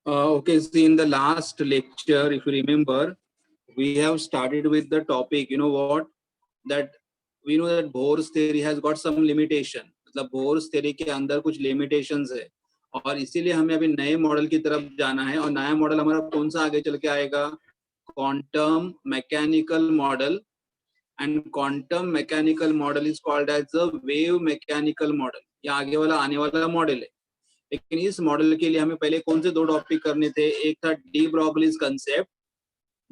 Okay, see, in the last lecture, if you remember, we have started with the topic, you know what, that we know that Bohr's theory has got some limitation. मतलब Bohr's theory के अंदर कुछ limitations है और इसीलिए हमें अभी नए मॉडल की तरफ जाना है और नया मॉडल हमारा कौन सा आगे चल के आएगा, quantum mechanical model. And quantum mechanical model is called as a wave mechanical model. ये आगे वाला आने वाला मॉडल है. लेकिन इस मॉडल के लिए हमें पहले कौन से दो टॉपिक करने थे. एक था डी ब्रॉगलीज कंसेप्ट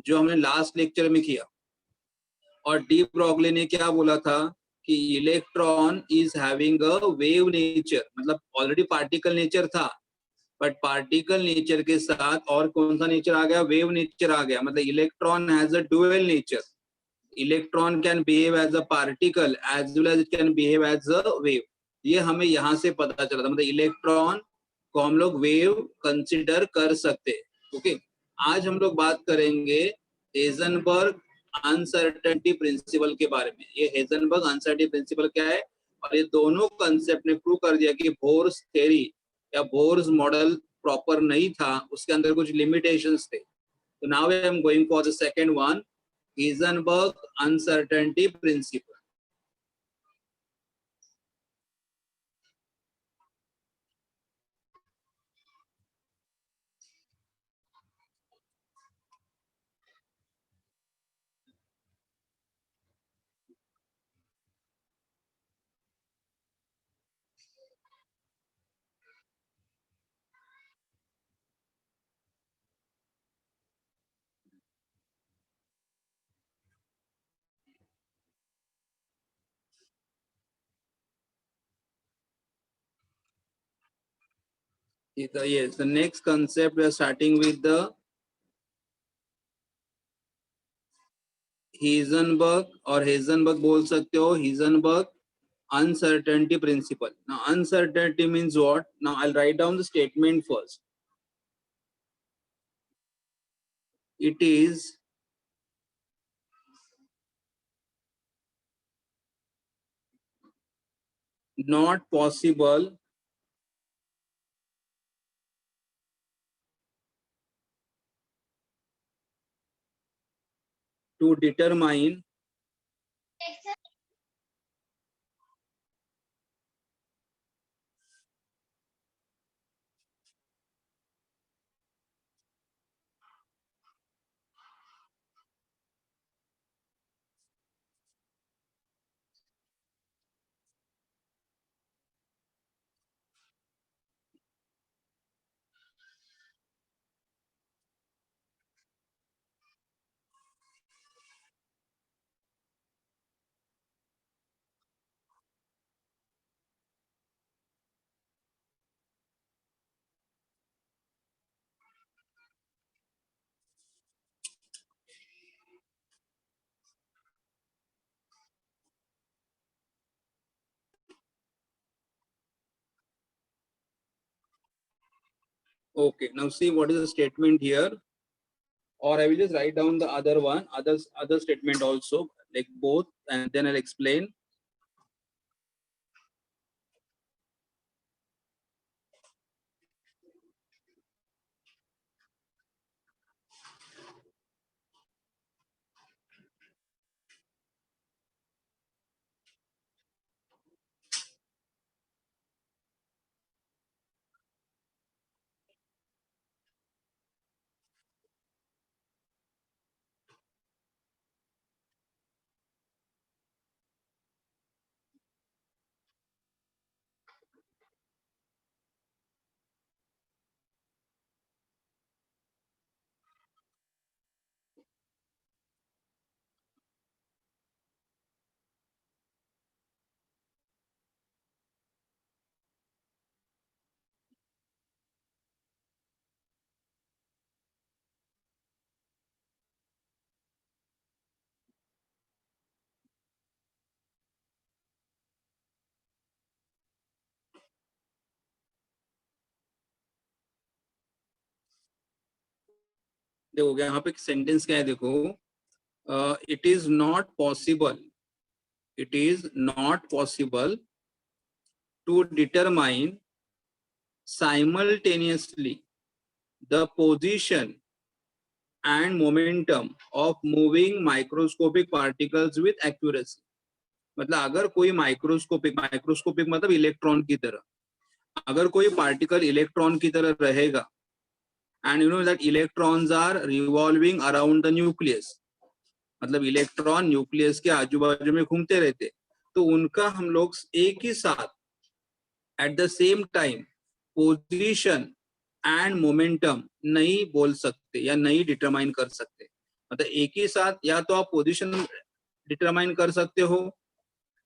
जो हमने लास्ट लेक्चर में किया. और डी ब्रॉगली ने क्या बोला था कि electron is having a wave nature. मतलब ऑलरेडी पार्टिकल नेचर था बट पार्टिकल नेचर के साथ और कौन सा नेचर आ गया, वेव नेचर आ गया. मतलब electron has a dual nature. Electron can behave as a particle as well as it can behave as a wave. ये हमें यहाँ से पता चला था. मतलब इलेक्ट्रॉन को हम लोग वेव कंसिडर कर सकते. ओके, आज हम लोग बात करेंगे हेजनबर्ग अनसर्टेनिटी प्रिंसिपल के बारे में. ये हेजनबर्ग अनसर्टेनिटी प्रिंसिपल क्या है और ये दोनों कंसेप्ट ने प्रूव कर दिया कि बोर्स थ्योरी या बोर्स मॉडल प्रॉपर नहीं था, उसके अंदर कुछ लिमिटेशंस थे. तो now I am going for the second one, Heisenberg uncertainty principle. Yes, the next concept we are starting with the Heisenberg और Heisenberg बोल सकते हो, Heisenberg uncertainty principle. Now uncertainty means what? Now I'll write down the statement first. It is not possible to determine okay. Now see what is the statement here, or I will just write down the other one, other statement also, like both, and then I'll explain. देखो यहाँ पे sentence क्या है, देखो, it is not possible, it is not possible to determine simultaneously the position and momentum of moving microscopic particles with accuracy. मतलब अगर कोई microscopic मतलब इलेक्ट्रॉन की तरह, अगर कोई पार्टिकल इलेक्ट्रॉन की तरह रहेगा, and you know that electrons are revolving around the nucleus, मतलब इलेक्ट्रॉन न्यूक्लियस के आजू बाजू में घूमते रहते, तो उनका हम लोग एक ही साथ at the same time position and momentum नहीं बोल सकते या नहीं डिटरमाइन कर सकते. मतलब एक ही साथ या तो आप पोजीशन डिटरमाइन कर सकते हो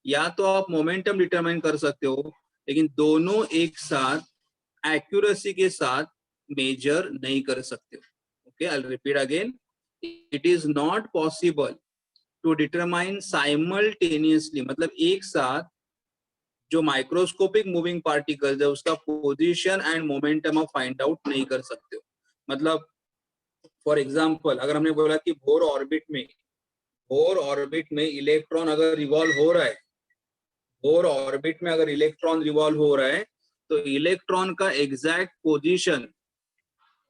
या तो आप मोमेंटम डिटरमाइन कर सकते हो, लेकिन दोनों एक साथ एक्यूरेसी के साथ मेजर नहीं कर सकते. Okay, I will repeat again. It is not possible to determine simultaneously, मतलब एक साथ जो माइक्रोस्कोपिक मूविंग पार्टिकल्स है उसका पोजीशन एंड मोमेंटम आप फाइंड आउट नहीं कर सकते हो. मतलब फॉर एग्जांपल अगर हमने बोला कि बोर ऑर्बिट में इलेक्ट्रॉन अगर रिवॉल्व हो रहा है, बोर ऑर्बिट में अगर इलेक्ट्रॉन रिवॉल्व हो रहा है, तो इलेक्ट्रॉन का एग्जैक्ट पोजीशन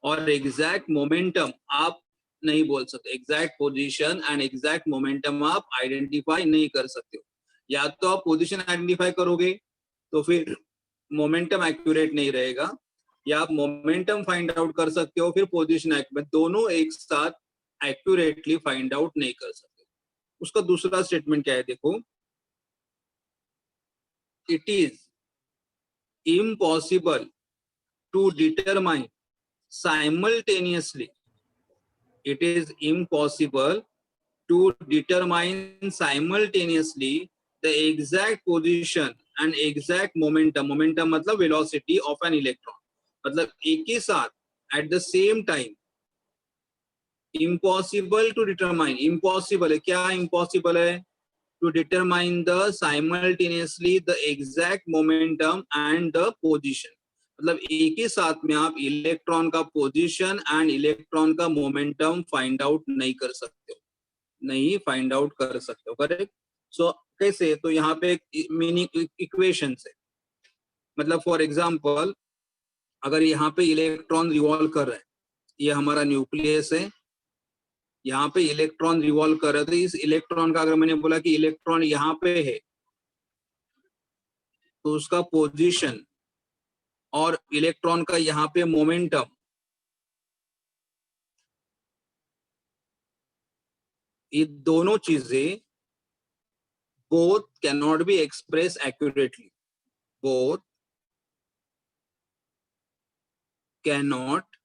और एग्जैक्ट मोमेंटम आप नहीं बोल सकते. Exact position and exact momentum आप आइडेंटिफाई नहीं कर सकते हो. या तो आप पोजीशन आइडेंटिफाई करोगे तो फिर मोमेंटम एक्यूरेट नहीं रहेगा, या आप मोमेंटम फाइंड आउट कर सकते हो फिर पोजीशन दोनों एक साथ एक्यूरेटली फाइंड आउट नहीं कर सकते. उसका दूसरा स्टेटमेंट क्या है देखो. It is impossible to determine simultaneously, it is impossible to determine simultaneously the exact position and exact momentum मतलब velocity of an electron. मतलब एक ही साथ at the same time, impossible to determine, impossible है. क्या impossible है? to determine the simultaneously the exact momentum and the position. मतलब एक ही साथ में आप इलेक्ट्रॉन का पोजीशन एंड इलेक्ट्रॉन का मोमेंटम फाइंड आउट नहीं कर सकते हो, नहीं फाइंड आउट कर सकते हो. करेक्ट. सो कैसे? तो यहाँ पे मीनिंग इक्वेशन है. मतलब फॉर एग्जांपल अगर यहाँ पे इलेक्ट्रॉन रिवॉल्व कर रहा है, ये हमारा न्यूक्लियस है, यहाँ पे इलेक्ट्रॉन रिवॉल्व कर रहा है, तो इस इलेक्ट्रॉन का अगर मैंने बोला कि इलेक्ट्रॉन यहाँ पे है, तो उसका पोजीशन और इलेक्ट्रॉन का यहाँ पे मोमेंटम, ये दोनों चीजें both can not be express accurately, both can not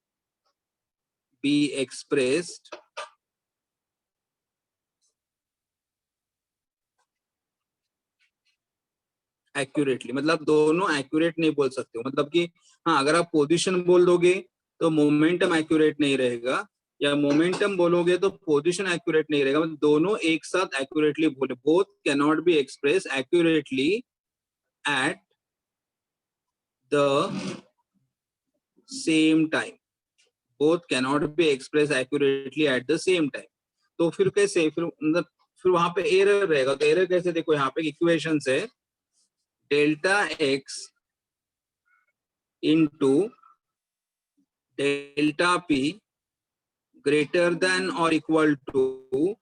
be expressed accurately. मतलब दोनों एक्यूरेट नहीं बोल सकते हो. मतलब कि हाँ, अगर आप पोजीशन बोल दोगे तो मोमेंटम एक्यूरेट नहीं रहेगा, या मोमेंटम बोलोगे तो पोजीशन एक्यूरेट नहीं रहेगा. मतलब दोनों एक साथ एक्यूरेटली बोले. Both can not be express accurately at the same time. Both can not be express accurately at the same time. तो फिर कैसे? फिर वहां पे एरर रहेगा. तो एरर कैसे? देखो यहाँ पे इक्वेशन है delta x into delta p greater than और equal to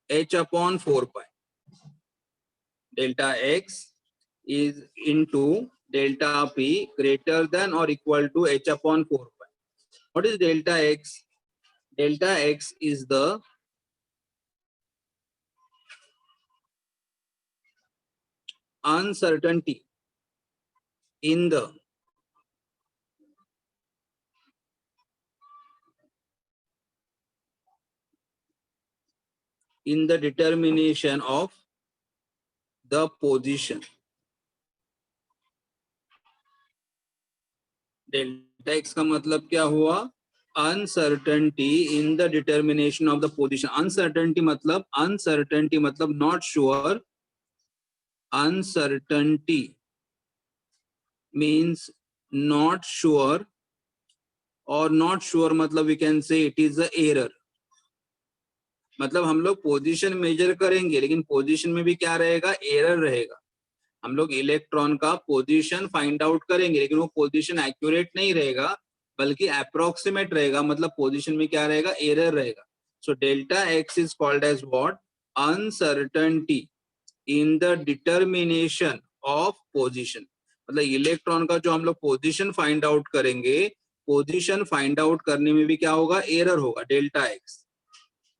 h upon 4 pi. Delta x is into delta p greater than or equal to h upon 4 pi. What is delta x? Delta x is the uncertainty in the determination of the position. Delta x का मतलब क्या हुआ? Uncertainty in the determination of the position. Uncertainty मतलब not sure. Uncertainty means not sure, और not sure मतलब we can say it is a error. मतलब हम लोग पोजीशन मेजर करेंगे लेकिन पोजीशन में भी क्या रहेगा? एरर रहेगा. हम लोग इलेक्ट्रॉन का पोजीशन फाइंड आउट करेंगे लेकिन वो पोजीशन एक्यूरेट नहीं रहेगा, बल्कि अप्रोक्सीमेट रहेगा, मतलब पोजीशन में क्या रहेगा, एरर रहेगा. So delta X is called as what, uncertainty in the determination of position. मतलब इलेक्ट्रॉन का जो हम लोग पोजीशन फाइंड आउट करेंगे, पोजीशन फाइंड आउट करने में भी क्या होगा, एरर होगा. Delta X,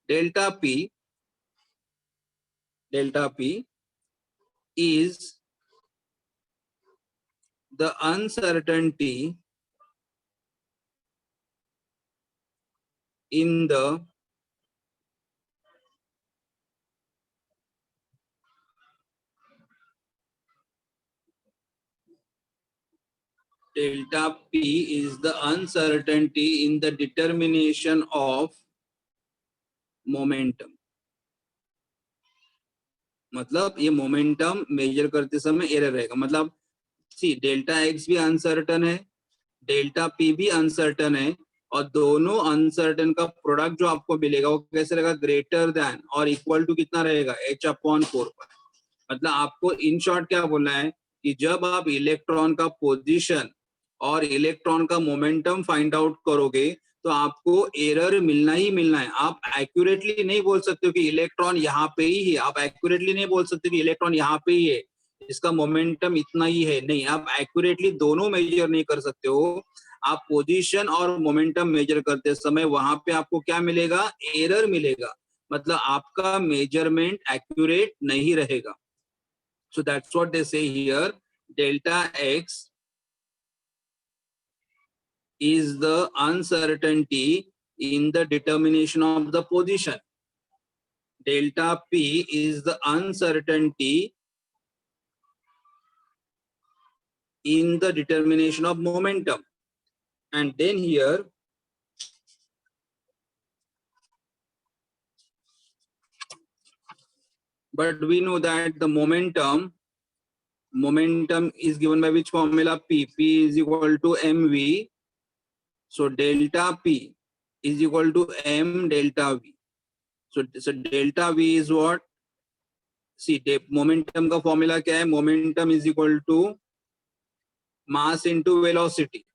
delta P is the uncertainty in the delta P is the uncertainty in the determination of momentum. मतलब ये मोमेंटम मेजर करते समय एरर रहेगा. मतलब सी डेल्टा एक्स भी अनसर्टन है, डेल्टा पी भी अनसर्टन है, और दोनों अनसर्टन का प्रोडक्ट जो आपको मिलेगा वो कैसे रहेगा, ग्रेटर देन और इक्वल टू कितना रहेगा, h/4 पाई. मतलब आपको इन शॉर्ट क्या बोलना है कि जब आप इलेक्ट्रॉन का पोजीशन और इलेक्ट्रॉन का मोमेंटम फाइंड आउट करोगे तो आपको एरर मिलना ही मिलना है. आप एक्यूरेटली नहीं बोल सकते हो कि इलेक्ट्रॉन यहाँ पे ही है, आप एक्यूरेटली नहीं बोल सकते कि इलेक्ट्रॉन यहाँ पे ही है, इसका मोमेंटम इतना ही है. नहीं, आप एक्यूरेटली दोनों मेजर नहीं कर सकते हो. आप पोजीशन और मोमेंटम मेजर करते समय वहां पे आपको क्या मिलेगा, एरर मिलेगा. मतलब आपका मेजरमेंट एक्यूरेट नहीं रहेगा. So that's what they say here. Delta X is the uncertainty in the determination of the position. Delta P is the uncertainty in the determination of momentum. And then here, but we know that the momentum is given by which formula, P is equal to mv. So delta P is equal to m delta V. So delta V is what? See, momentum का formula क्या है? Momentum is equal to mass into velocity.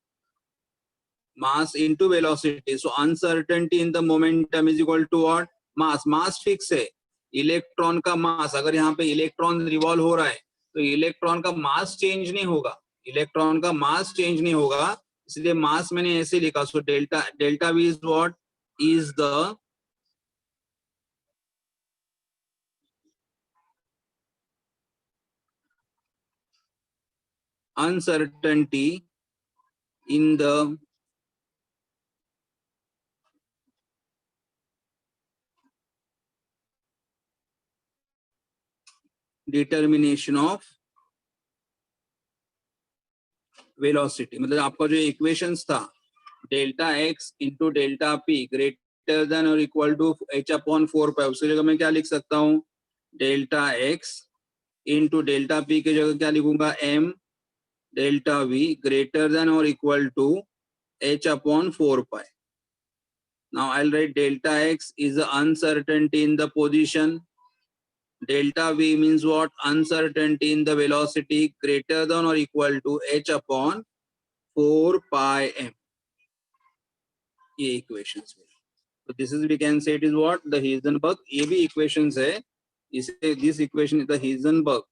Mass into velocity. So uncertainty in the momentum is equal to what? Mass. Mass fix है. Electron का मास, अगर यहाँ पे electron revolve हो रहा है तो इलेक्ट्रॉन का मास चेंज नहीं होगा, इलेक्ट्रॉन का मास चेंज नहीं होगा, इसलिए मास मैंने ऐसे लिखा. So delta we is what, is the uncertainty in the determination of velocity. मतलब आपका जो इक्वेशंस था, delta x into delta p greater than और इक्वल टू h/4 पाई, उसकी जगह मैं क्या लिख सकता हूँ, delta x into delta p की जगह क्या लिखूंगा, m delta v greater than और equal to h/4 pi. Now I'll write delta x is the uncertainty in the position. Delta v means what? Uncertainty in the velocity greater than or equal to h/4 pi m. ये equations में. So this is, we can say it is what? The Heisenberg. ये भी equations है. इसे this equation is the Heisenberg.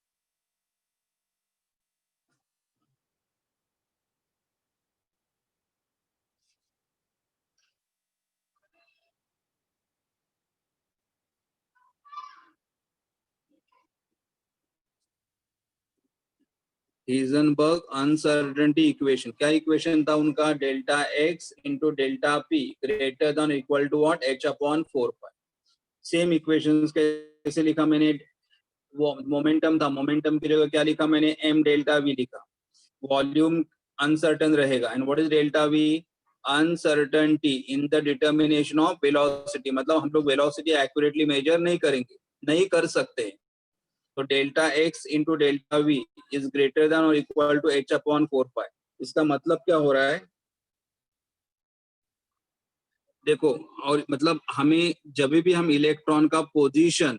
Heisenberg uncertainty equation. क्या equation था उनका? Delta x into delta p greater than or equal to what? h/4 pi. Same equations कैसे लिखा मैंने? वो मोमेंटम था, मोमेंटम की जगह क्या लिखा मैंने? m डेल्टा v लिखा. वॉल्यूम अनसर्टन रहेगा. And what is delta v? Uncertainty in the determination of velocity. मतलब हम लोग वेलोसिटी एक्यूरेटली मेजर नहीं करेंगे, नहीं कर सकते. तो delta x into delta v is greater than और इक्वल टू h/4 पाई. इसका मतलब क्या हो रहा है? देखो, और मतलब हमें जब भी हम इलेक्ट्रॉन का पोजीशन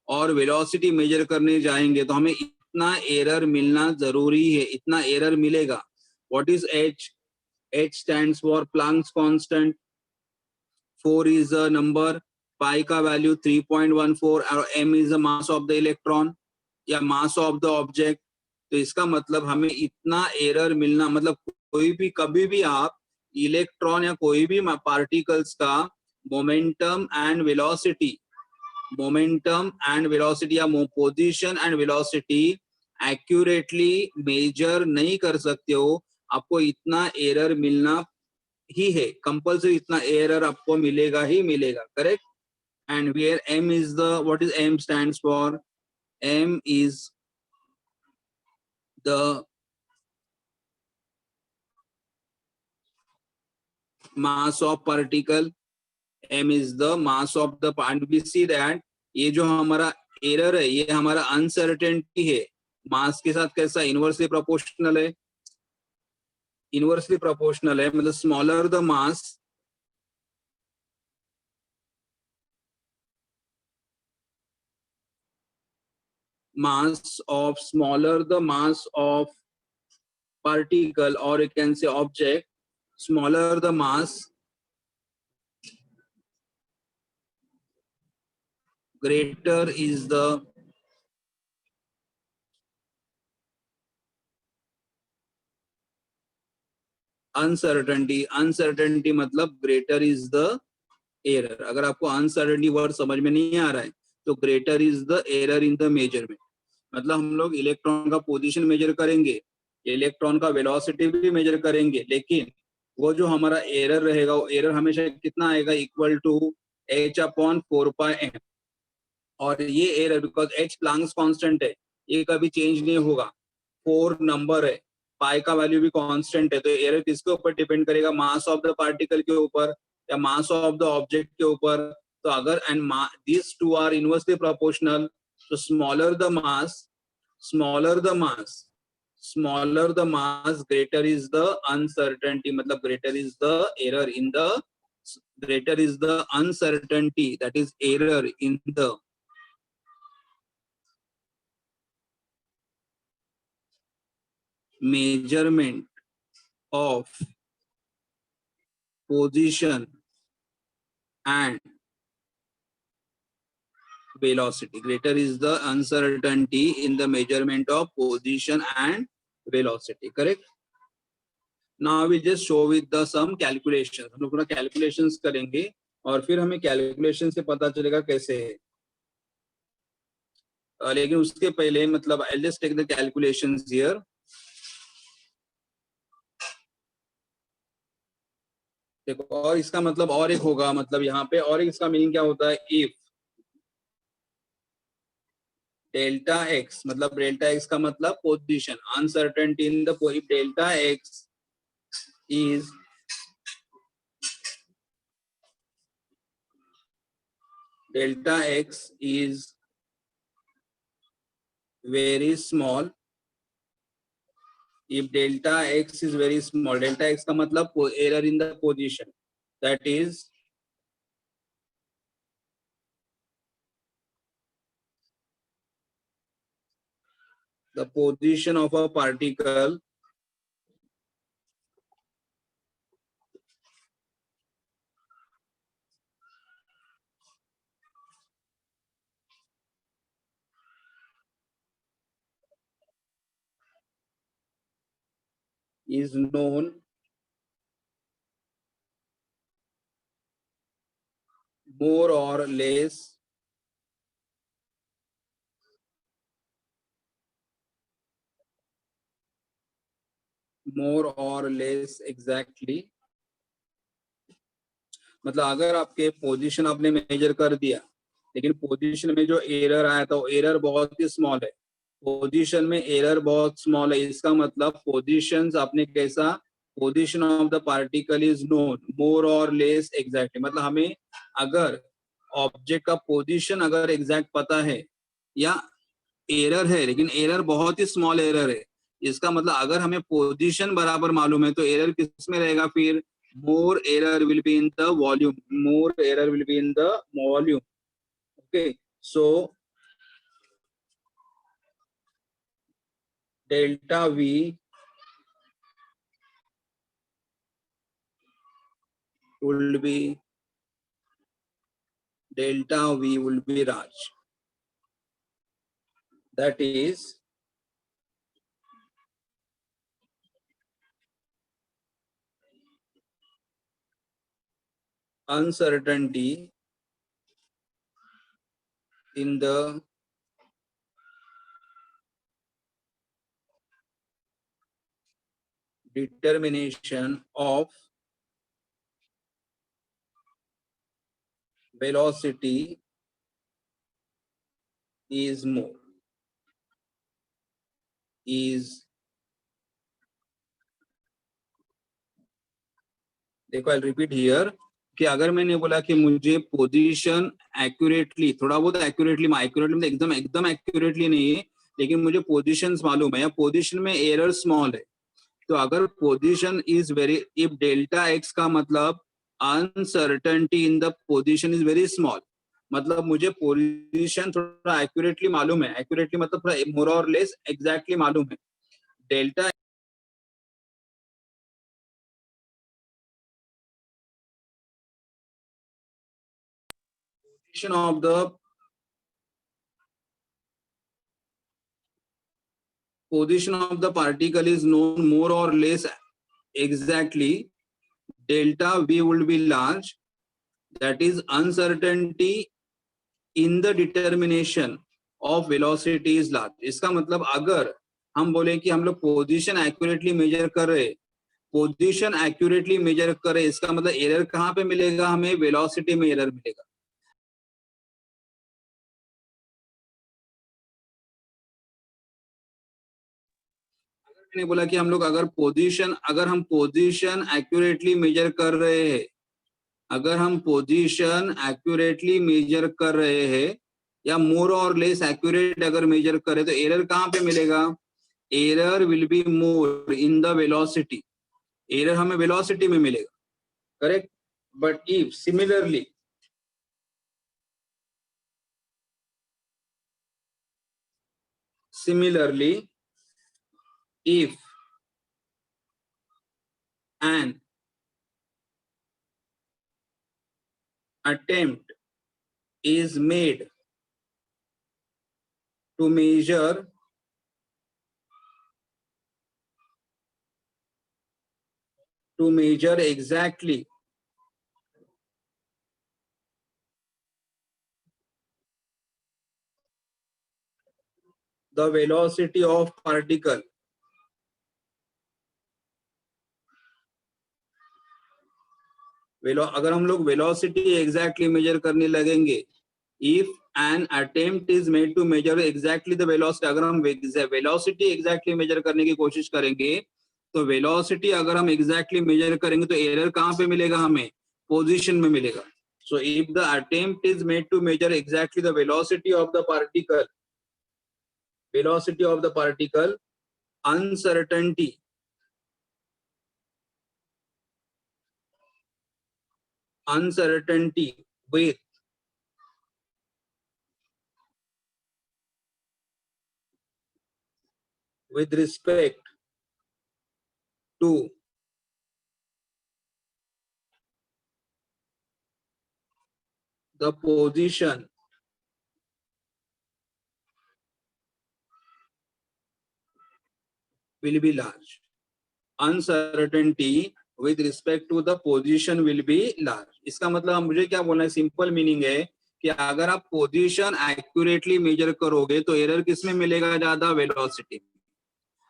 और वेलोसिटी मेजर करने जाएंगे तो हमें इतना एरर मिलना जरूरी है, इतना एरर मिलेगा. What is h? H stands for Planck's constant, 4 is a number, pi का value 3.14 और m is the mass of the electron या mass of the object. तो इसका मतलब हमें इतना एरर मिलना, मतलब कोई भी कभी भी आप इलेक्ट्रॉन या कोई भी पार्टिकल्स का मोमेंटम एंड वेलोसिटी या position and velocity accurately measure नहीं कर सकते हो, आपको इतना एरर मिलना ही है, कंपल्सरी इतना एरर आपको मिलेगा ही मिलेगा, correct. And where m is the, what is m stands for? M is the mass of particle, m is the mass of the part. We see that ये जो हमारा एरर है ये हमारा अनसर्टेनिटी है, मास के साथ कैसा इनवर्सली प्रोपोर्शनल है, मतलब smaller the smaller the mass of particle, or you can say object, smaller the mass, greater is the uncertainty. Uncertainty मतलब greater is the error. अगर आपको uncertainty word समझ में नहीं आ रहा है तो greater is the error in the measurement. मतलब हम लोग इलेक्ट्रॉन का पोजीशन मेजर करेंगे, इलेक्ट्रॉन का वेलोसिटी भी मेजर करेंगे, लेकिन वो जो हमारा एरर रहेगा वो एरर हमेशा कितना आएगा, इक्वल टू h/4πm. और ये error because h Planck's constant है, ये कभी चेंज नहीं होगा, 4 नंबर है, पाई का वैल्यू भी कांस्टेंट है, तो एरर किसके ऊपर डिपेंड करेगा, मास ऑफ द पार्टिकल के ऊपर या मास ऑफ द ऑब्जेक्ट के ऊपर. तो अगर and this two are inversely proportional, तो smaller the mass greater is the uncertainty, मतलब greater is the error in the, greater is the uncertainty, that is error in the measurement of position and velocity. Greater is the uncertainty in the measurement of position and velocity, correct. Now we just show with the some calculations. हम लोग पूरा calculations करेंगे और फिर हमें calculation से पता चलेगा कैसे है. लेकिन उसके पहले मतलब I'll just take the calculations here. देखो, और इसका मतलब और एक होगा, मतलब यहाँ पे और एक इसका मीनिंग क्या होता है, if डेल्टा एक्स, मतलब डेल्टा एक्स का मतलब position, uncertainty in the, if delta x is very small, if delta x is very small, delta x का मतलब error in the position, that is the position of a particle is known more or less exactly. मतलब अगर आपके position आपने major कर दिया लेकिन position में जो एरर आया था वो एरर बहुत ही स्मॉल है, पोजीशन में एरर बहुत स्मॉल है, इसका मतलब पोजीशंस आपने कैसा, position of the particle is known more और लेस एग्जैक्टली. मतलब हमें अगर ऑब्जेक्ट का पोजीशन अगर एग्जैक्ट पता है या एरर है लेकिन एरर बहुत ही स्मॉल एरर है, इसका मतलब अगर हमें पोजीशन बराबर मालूम है तो एरर किस में रहेगा, फिर more error will be in the volume, okay. So delta v would be delta V will be Raj. That is uncertainty in the determination of velocity is more. देखो आई रिपीट हियर कि अगर मैंने बोला कि मुझे position accurately, थोड़ा बहुत accurately एकदम एकदम एक्यूरेटली नहीं है, लेकिन मुझे पोजीशंस मालूम है या पोजीशन में एरर स्मॉल है, तो अगर position is very, if delta x का मतलब uncertainty in the position is very small, मतलब मुझे पोजीशन थोड़ा एक्यूरेटली मालूम है, एक्यूरेटली मतलब थोड़ा मोर और लेस एग्जैक्टली मालूम है, delta of the position of the particle is known more or less exactly, delta V will be large, that is uncertainty in the determination of velocity is large. इसका मतलब अगर हम बोले कि हम लोग पोजीशन एक्यूरेटली मेजर कर रहे, पोजीशन एक्यूरेटली मेजर कर रहे, इसका मतलब एरर कहाँ पे मिलेगा हमें, वेलोसिटी में एरर मिलेगा। मैंने बोला कि हम लोग अगर हम पोजीशन एक्यूरेटली मेजर कर रहे हैं, अगर हम पोजीशन एक्यूरेटली मेजर कर रहे हैं या मोर और लेस एक्यूरेट अगर मेजर करें, तो एरर कहाँ पे मिलेगा, error will be more in the velocity, error हमें वेलोसिटी में मिलेगा, correct. But if similarly if an attempt is made to measure exactly the velocity of particle, अगर हम लोग वेलोसिटी एग्जैक्टली मेजर करने लगेंगे, if an attempt is made to measure exactly the velocity, अगर हम वेलोसिटी एग्जैक्टली मेजर करने की कोशिश करेंगे, तो वेलोसिटी अगर हम एग्जैक्टली मेजर करेंगे तो एरर कहाँ पे मिलेगा हमें, पोजीशन में मिलेगा। So if the attempt is made to measure exactly the velocity of the particle, uncertainty with respect to the position will be large. Uncertainty with respect to the position will be large. इसका मतलब मुझे क्या बोलना है, simple meaning है कि अगर आप पोजीशन एक्यूरेटली मेजर करोगे तो एरर किसमें मिलेगा ज्यादा, वेलोसिटी।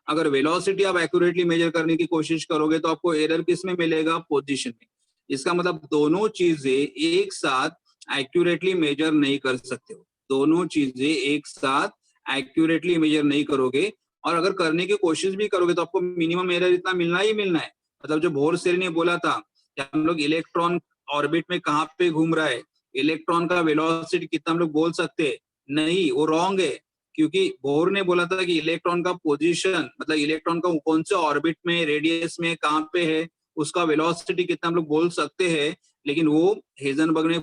अगर वेलोसिटी आप एक्यूरेटली मेजर करने की कोशिश करोगे तो आपको एरर किसमें मिलेगा, पोजीशन में। इसका मतलब दोनों चीजें एक साथ एक्यूरेटली मेजर नहीं कर सकते हो, दोनों चीजें एक साथ एक्यूरेटली मेजर नहीं करोगे, और अगर करने की कोशिश भी करोगे तो आपको मिनिमम एरर इतना मिलना ही मिलना है। मतलब जो बोर-सेली ने बोला था कि हम लोग इलेक्ट्रॉन ऑर्बिट में कहाँ पे घूम रहा है, इलेक्ट्रॉन का वेलोसिटी कितना हम लोग बोल सकते हैं, नहीं, वो रॉन्ग है, क्योंकि बोर ने बोला था कि इलेक्ट्रॉन का पोजीशन, मतलब इलेक्ट्रॉन का कौन से ऑर्बिट में, रेडियस में कहाँ पे है, उसका वेलोसिटी कितना हम लोग बोल सकते हैं, लेकिन वो हेजनबर्ग ने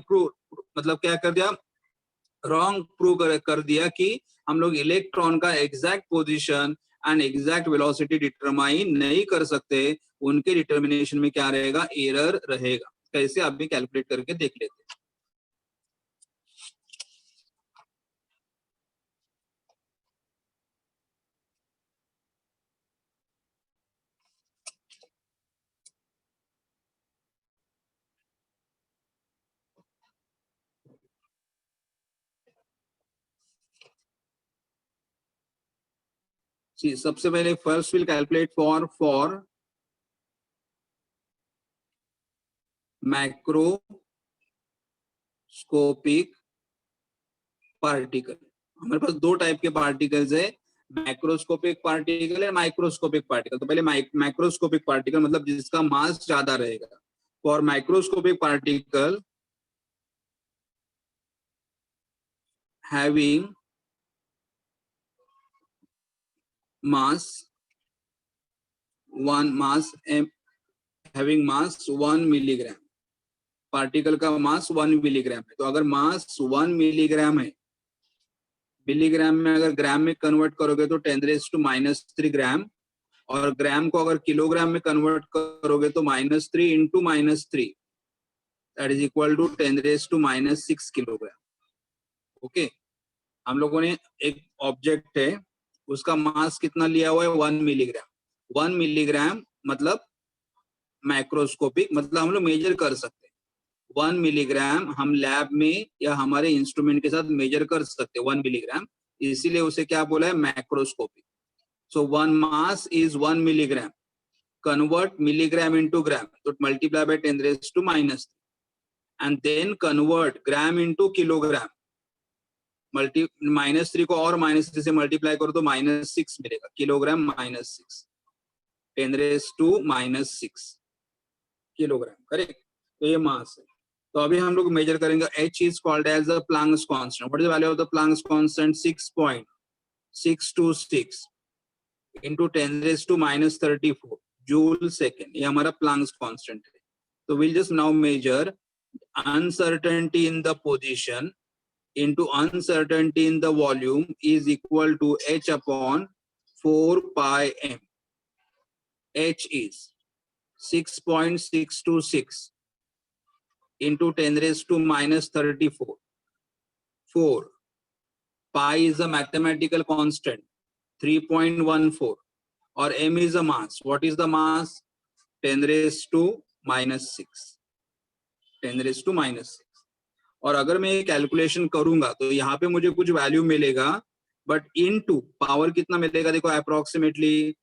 मतलब क्या कर दिया, रॉन्ग प्रूव कर दिया कि हम लोग इलेक्ट्रॉन का exact position and exact velocity determine नहीं कर सकते, उनके डिटर्मिनेशन में क्या रहेगा, एरर रहेगा। कैसे आप भी कैलकुलेट करके देख लेते हैं। सबसे पहले first will calculate for macroscopic particle. हमारे पास दो टाइप के पार्टिकल्स है, मैक्रोस्कोपिक पार्टिकल है, माइक्रोस्कोपिक पार्टिकल। तो पहले मैक्रोस्कोपिक पार्टिकल मतलब जिसका मास ज्यादा रहेगा। For microscopic particle having mass having mass 1 milligram, particle का मास 1 मिलीग्राम है। तो अगर मास 1 मिलीग्राम है, मिलीग्राम में अगर ग्राम में कन्वर्ट करोगे तो 10⁻³ ग्राम, और ग्राम को अगर किलोग्राम में कन्वर्ट करोगे तो -3 into -3 that is equal to 10⁻⁶ kilogram. Okay, हम लोगों ने एक ऑब्जेक्ट है, उसका मास कितना लिया हुआ है 1 मिलीग्राम। 1 मिलीग्राम मतलब माइक्रोस्कोपिक, मतलब हम लोग मेजर कर सकते हैं 1 मिलीग्राम। हम लैब में या हमारे इंस्ट्रूमेंट के साथ मेजर कर सकते हैं 1 मिलीग्राम, इसीलिए उसे क्या बोला है, macroscopic. So one mass is 1 milligram, convert milligram into gram, तो multiply by 10⁻⁻, and then convert gram into kilogram, -3 को और -3 से मल्टीप्लाई करो तो -6 मिलेगा, किलोग्राम -6, 10⁻⁻6 किलोग्राम, करेक्ट। तो ये मास है। तो अभी हम लोग मेजर करेंगे, H is called as the Planck's constant. What is the value of the Planck's constant, 6.626 into 10⁻34 joule second, ये हमारा प्लैंक्स कांस्टेंट है। तो will just now measure uncertainty in the position into uncertainty in the volume is equal to h upon 4 pi m. H is 6.626 into 10⁻34. 4. Pi is a mathematical constant, 3.14, or m is a mass. What is the mass? 10⁻⁻6. 10⁻⁻6. और अगर मैं ये calculation करूंगा तो यहाँ पे मुझे कुछ वैल्यू मिलेगा, बट इनटू पावर कितना मिलेगा, देखो अप्रोक्सीमेटली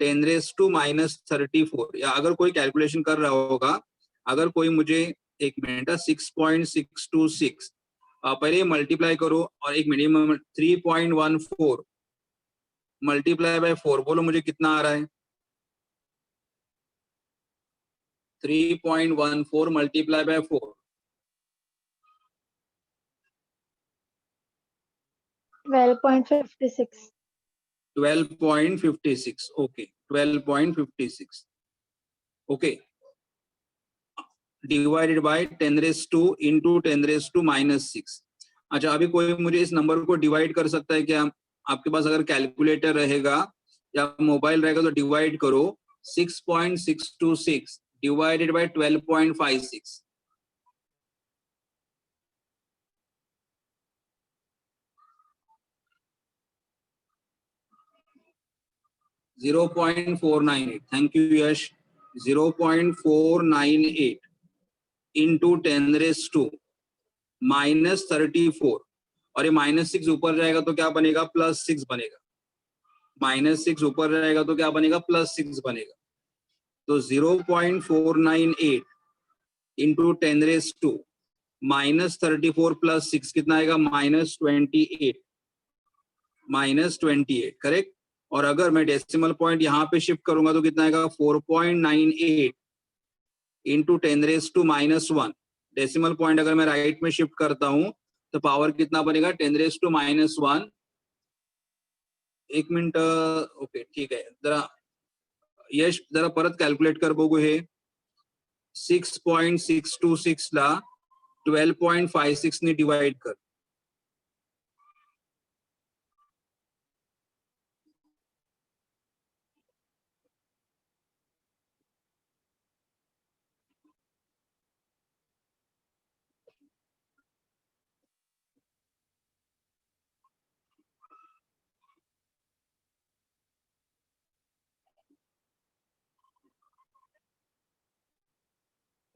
10⁻34। या अगर कोई कैलकुलेशन कर रहा होगा, अगर कोई मुझे, एक मिनट, 6.626 पहले मल्टीप्लाई करो, और एक मिनिमम 3.14 मल्टीप्लाई बाय 4, बोलो मुझे कितना आ रहा है, 3.14 multiply by 4, 12.56. 12.56. Okay, 12.56. Okay, divided by 10⁻² into 10⁻⁻6। अच्छा, अभी कोई मुझे इस नंबर को डिवाइड कर सकता है क्या? आपके पास अगर कैलकुलेटर रहेगा या मोबाइल रहेगा तो डिवाइड करो, 6.626 divided by 12.56, 0.498। Thank you Yash. 0.498 into 10⁻⁻34, और ये -6 ऊपर जाएगा तो क्या बनेगा, +6 बनेगा। -6 ऊपर रहेगा तो क्या बनेगा, +6 बनेगा। तो 0.498 इंटू 10⁻⁻34 + 6 कितना आएगा, -28, -28, करेक्ट। और अगर मैं डेसिमल पॉइंट यहाँ पे शिफ्ट करूंगा तो कितना आएगा, 4.98 इंटू 10⁻⁻1। डेसिमल पॉइंट अगर मैं राइट में शिफ्ट करता हूं तो पावर कितना बनेगा, 10⁻⁻1। एक मिनट, ओके ठीक है, जरा यश जरा परत कॅल्क्युलेट कर बघू हे। 6.626 ला 12.56 ने डिवाइड कर,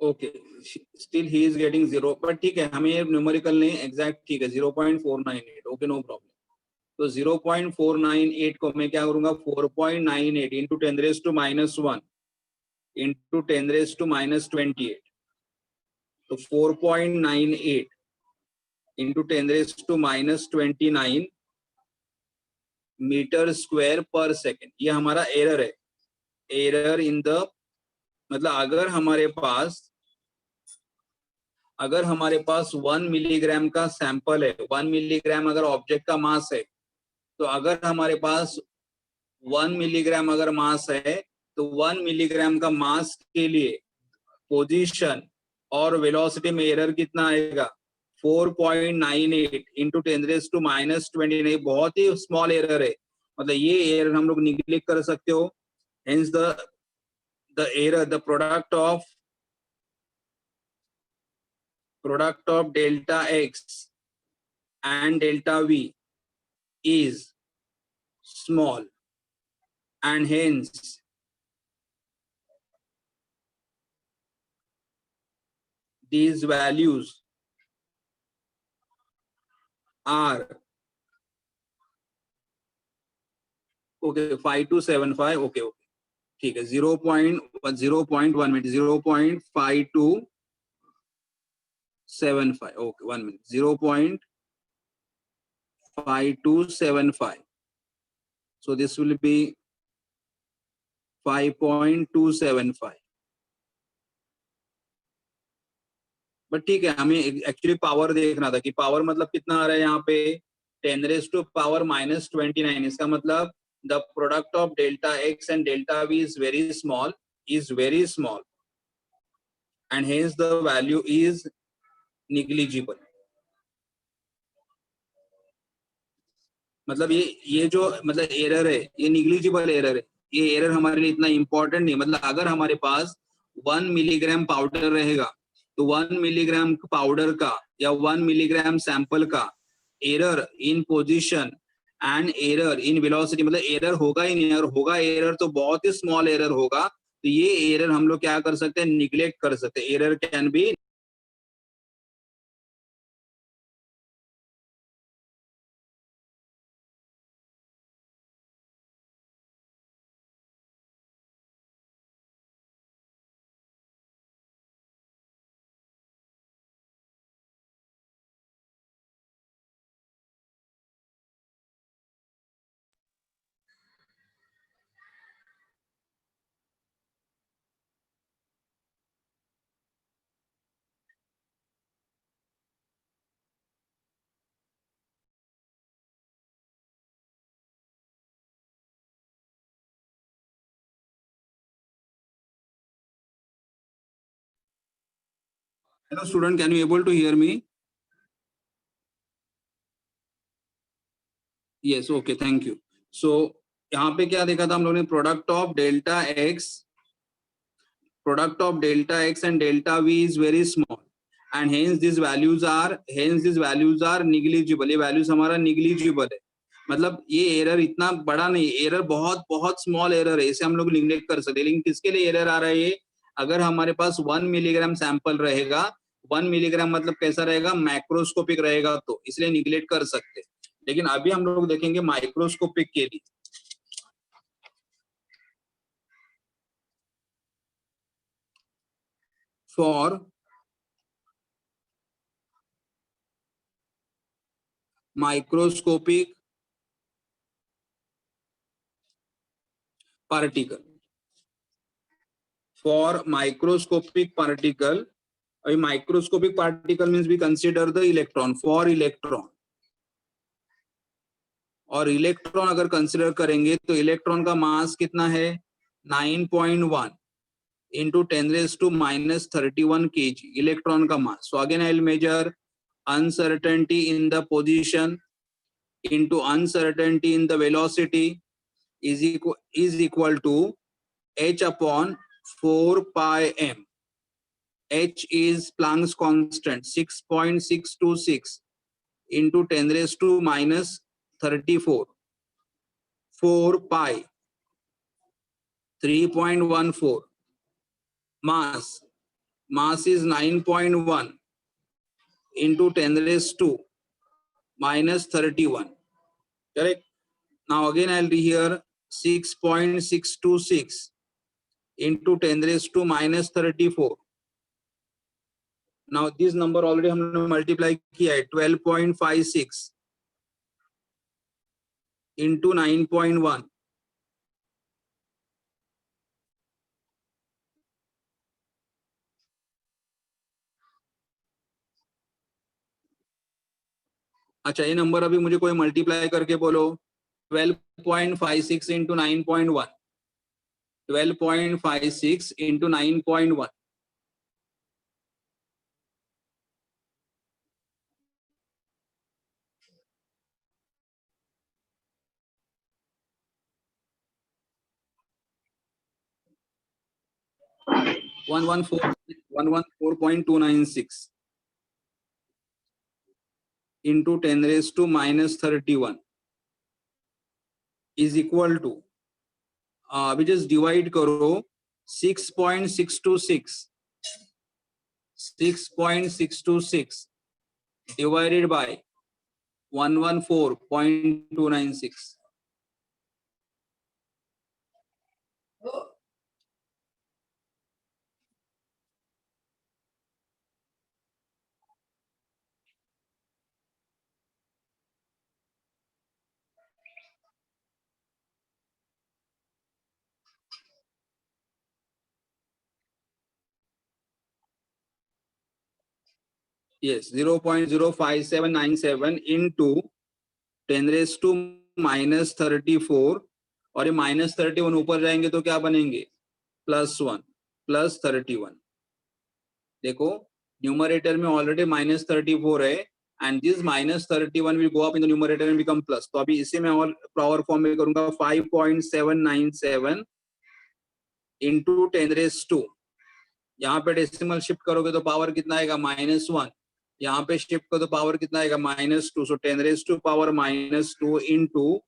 okay, still he is getting 0, but ठीक है, हमें न्यूमेरिकल नहीं एग्जैक्ट, ठीक है 0.498, ओके नो प्रॉब्लम। तो 0.498 को मैं क्या करूंगा, 4.98 इंटू 10⁻⁻1 इंटू 10⁻⁻28, तो 4.98 इंटू 10⁻⁻29 मीटर स्क्वायर पर सेकेंड, ये हमारा एरर है। एरर इन द, मतलब अगर हमारे पास 1 मिलीग्राम का सैंपल है, 1 मिलीग्राम अगर ऑब्जेक्ट का मास है, तो अगर हमारे पास 1 मिलीग्राम अगर मास है, तो 1 मिलीग्राम का मास के लिए पोजीशन और वेलोसिटी में एरर कितना आएगा, 4.98 इंटू 10⁻⁻29, बहुत ही स्मॉल एरर है, मतलब ये एरर हम लोग निगलेक्ट कर सकते हो। Hence the error, the product of delta x and delta v is small, and hence these values are okay 5275, okay, ठीक है, 0.1 minute, 0.5275, okay 1 minute, 0.5275, so this will be 5.275, but ठीक है, हमें एक्चुअली पावर देखना था कि पावर मतलब कितना आ रहा है यहाँ पे, 10⁻⁻29, इसका मतलब the product of delta x and delta we is very small and hence the value is negligible. मतलब ये जो मतलब एरर है, ये निग्लिजिबल एरर है, ये एरर हमारे लिए इतना इंपॉर्टेंट नहीं, मतलब अगर हमारे पास 1 मिलीग्राम पाउडर रहेगा, तो 1 मिलीग्राम पाउडर का या 1 मिलीग्राम सैंपल का error in position and error in velocity, मतलब एरर होगा ही नहीं, और होगा एरर तो बहुत ही स्मॉल एरर होगा, तो ये एरर हम लोग क्या कर सकते हैं, निग्लेक्ट कर सकते हैं, error can be. Hello student, can you able to hear me? Yes, okay, thank you. So यहाँ पे क्या देखा था हम लोगों ने, product of delta x and delta v is very small, and hence these values are negligible, ये values हमारा negligible है, मतलब ये एरर इतना बड़ा नहीं, एरर बहुत बहुत स्मॉल एरर है, इसे हम लोग निग्लेक्ट कर सकते हैं। लेकिन किसके लिए एरर आ रहा है ये, अगर हमारे पास 1 मिलीग्राम सैंपल रहेगा, 1 मिलीग्राम मतलब कैसा रहेगा, मैक्रोस्कोपिक रहेगा, तो इसलिए निग्लेक्ट कर सकते हैं। लेकिन अभी हम लोग देखेंगे माइक्रोस्कोपिक के लिए। For microscopic particle, for microscopic particle, a microscopic particle means we consider the electron, for electron, और इलेक्ट्रॉन अगर कंसिडर करेंगे तो इलेक्ट्रॉन का मास कितना है, 9.1 इंटू 10⁻⁻31 kg, इलेक्ट्रॉन का mass. So again I will measure uncertainty in the position into uncertainty in the velocity is equal to h upon 4 pi m. H is Planck's constant 6.626 into 10⁻⁻34, 4 pi 3.14, mass mass is 9.1 into 10 raised to minus 31. Correct? Now again I'll be here 6.626 into 10 raised to minus 34. Now this number already हमने multiply किया है 12.56 into 9.1. अच्छा ये number अभी मुझे कोई multiply करके बोलो 12.56 into 9.1. 12.56 into 9.1. One one 114.296 into 10 raised to minus 31 is equal to अभी just divide करो 6.626 divided by 114.296. Yes, 0.05797 into 10 raised to minus 34 और ये minus 31 ऊपर जाएंगे तो क्या बनेंगे +1 plus 31. देखो न्यूमरेटर में ऑलरेडी minus 34 है and this minus 31 will go up in the numerator and become plus. तो अभी इसे मैं और पावर फॉर्म में करूंगा 5.797 into 10 raised to, यहाँ पे डेसिमल शिफ्ट करोगे तो पावर कितना आएगा -1, यहाँ पे शिफ्ट करो तो पावर कितना आएगा -2. सो 10 raised to power -2 into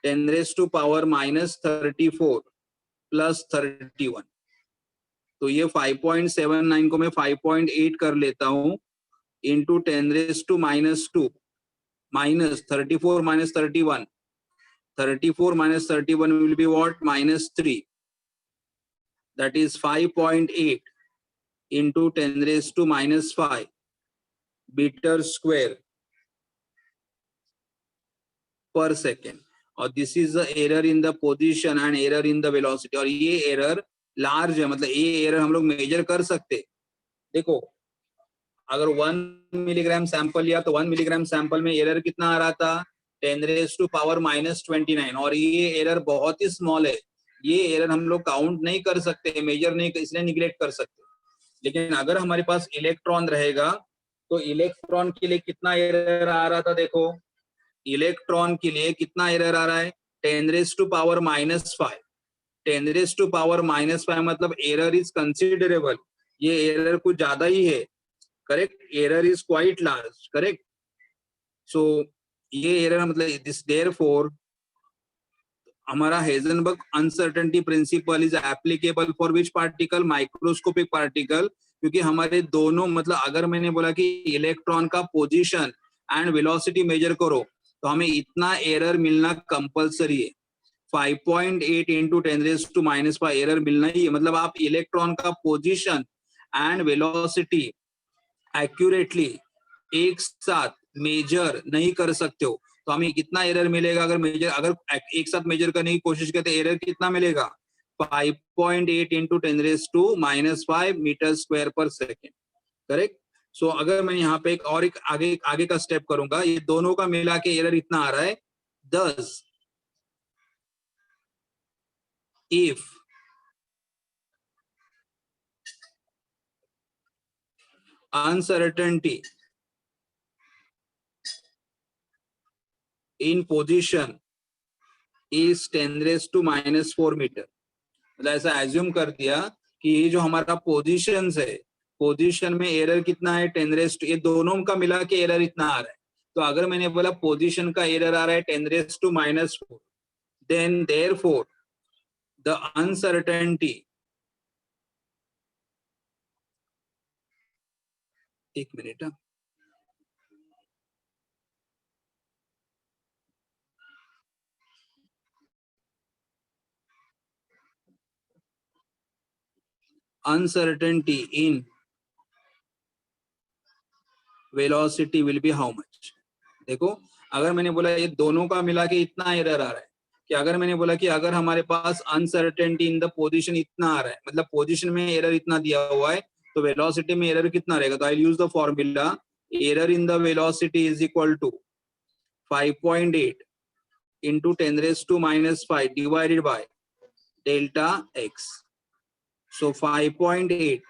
10 raised to power -34 plus 31. तो ये 5.79 को मैं 5.8 कर लेता हूँ into 10 raised to -2 minus 34 minus 31. 34 minus 31 will be what? -3. That is 5.8 into 10 raised to -5 meter square per second. और this is the error in the position and error in the velocity. और ये error large है, मतलब ये error हम लोग measure कर सकते. देखो अगर 1 मिलीग्राम सैंपल लिया तो 1 मिलीग्राम सैंपल में एरर कितना आ रहा था 10 raised to power -29. और ये एरर बहुत ही स्मॉल है, ये एरर हम लोग काउंट नहीं कर सकते, मेजर नहीं, इसलिए निगलेक्ट कर सकते. लेकिन अगर हमारे पास इलेक्ट्रॉन रहेगा तो इलेक्ट्रॉन के लिए कितना एरर आ रहा था, देखो इलेक्ट्रॉन के लिए कितना एरर आ रहा है 10 raised to power -5. 10 raised to power -5 मतलब एरर इज कंसिडरेबल, ये एरर कुछ ज्यादा ही है. Correct, error is quite large. Correct. So ये एरर मतलब दिस देयरफॉर हमारा Heisenberg uncertainty principle is applicable for which particle, microscopic particle. क्योंकि हमारे दोनों मतलब अगर मैंने बोला कि इलेक्ट्रॉन का पोजीशन एंड वेलोसिटी मेजर करो तो हमें इतना एरर मिलना कंपलसरी है. 5.8 into 10 raised to -5 एरर मिलना ही है. मतलब आप इलेक्ट्रॉन का पोजीशन एंड वेलोसिटी एक्यूरेटली एक साथ मेजर नहीं कर सकते हो तो हमें कितना एरर मिलेगा. अगर एक साथ मेजर करने की कोशिश करते एरर कितना मिलेगा 5.8 into 10 raised to -5 metre square पर सेकेंड. करेक्ट. सो अगर मैं यहाँ पे एक आगे का स्टेप करूंगा, ये दोनों का मिला के एरर इतना आ रहा है. Thus if uncertainty in position is 10 raised to -4 metre. मतलब ऐसा एज्यूम कर दिया कि ये जो हमारा पोजीशन है, पोजीशन में एरर कितना है 10 raised to, ये दोनों का मिला के एरर इतना आ रहा है. तो अगर मैंने बोला पोजीशन का एरर आ रहा है 10 raised to -4, then therefore the uncertainty एक minute. Uncertainty in velocity will be how much? देखो, अगर मैंने बोला ये दोनों का मिला के इतना एरर आ रहा है, कि अगर मैंने बोला कि अगर हमारे पास अनसर्टेनिटी इन द पोजीशन इतना आ रहा है, मतलब पोजीशन में एरर इतना दिया हुआ है, तो वेलोसिटी में एरर कितना रहेगा? तो I use the formula error in the velocity is equal to 5.8 into 10 raised to minus 5 divided by delta x. So 5.8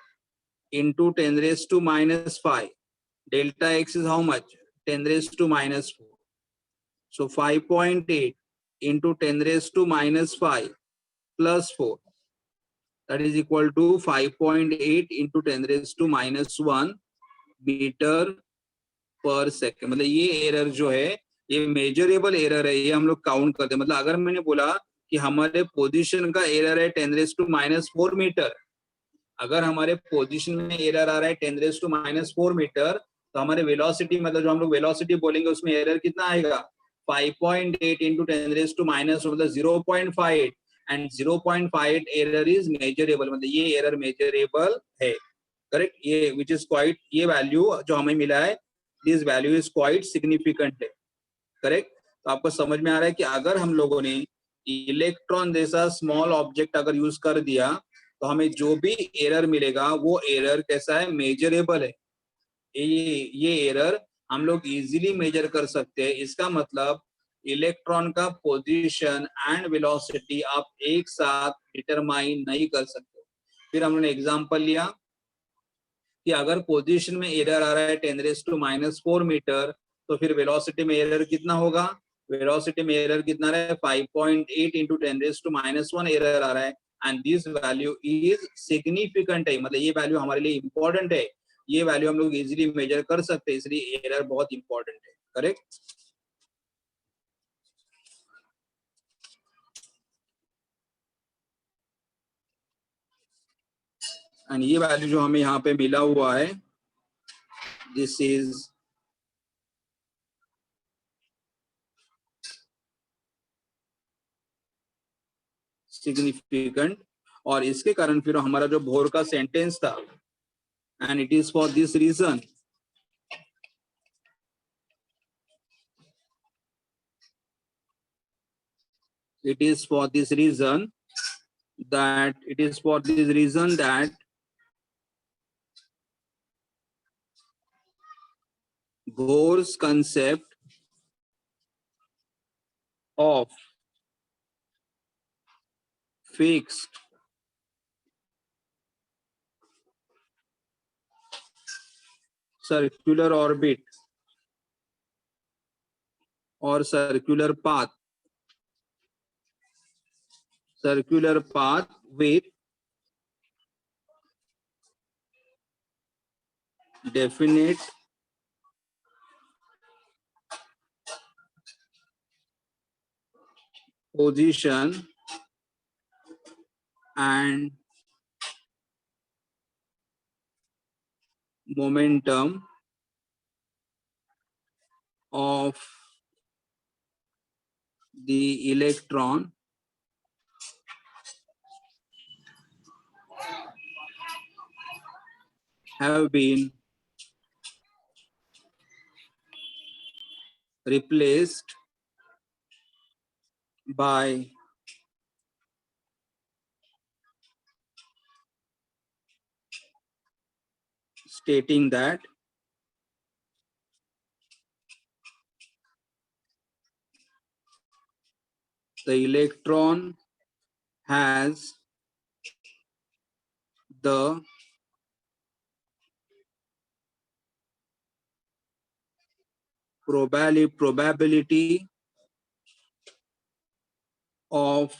into 10 raised to minus 5. Delta x is how much? 10 raised to minus 4. So 5.8 into 10 raised to minus 5 plus 4. That is equal to 5.8 into 10 raised to minus 1 meter per second. मतलब ये error जो है ये measurable error है, ये हम लोग count करते हैं. मतलब अगर मैंने बोला कि हमारे पोजीशन का एरर है 10 रेज टू माइनस 4 मीटर, अगर हमारे पोजीशन में एरर आ रहा है 10 रेज टू माइनस 4 मीटर, तो हमारे वेलोसिटी मतलब जो हम लोग वेलोसिटी बोलेंगे उसमें एरर कितना आएगा? 5.8 इंटू 10 रेज टू माइनस मतलब 0.58 एंड 0.58 एरर इज मेजरेबल. मतलब ये एरर मेजरेबल है. करेक्ट. ये विच इज क्वाइट, ये वैल्यू जो हमें मिला है this value is quite significant है. करेक्ट. तो आपको समझ में आ रहा है कि अगर हम लोगों ने इलेक्ट्रॉन जैसा स्मॉल ऑब्जेक्ट अगर यूज कर दिया तो हमें जो भी एरर मिलेगा वो एरर कैसा है? मेजरेबल है. ये एरर हम लोग इजीली मेजर कर सकते हैं. इसका मतलब इलेक्ट्रॉन का पोजीशन एंड वेलोसिटी आप एक साथ डिटरमाइन नहीं कर सकते. फिर हमने एग्जांपल लिया कि अगर पोजीशन में एरर आ रहा है 10 रेज टू माइनस 4 मीटर, तो फिर वेलोसिटी में एरर कितना होगा? वेलोसिटी में एरर कितना रहा है? 5.8 into 10 raise to minus 1 error आ रहा है. And this value is significant है. मतलब ये वैल्यू हमारे लिए इंपॉर्टेंट है. ये वैल्यू हम लोग इजीली मेजर कर सकते हैं, इसलिए एरर बहुत इंपॉर्टेंट है. करेक्ट. एंड ये वैल्यू जो हमें यहाँ पे मिला हुआ है, दिस इज सिग्निफिकेंट. और इसके कारण फिर हमारा जो बोर का सेंटेंस था, and it is for this reason it is for this reason that Bohr's concept of fixed circular orbit or circular path with definite position and momentum of the electron have been replaced by stating that the electron has the probability of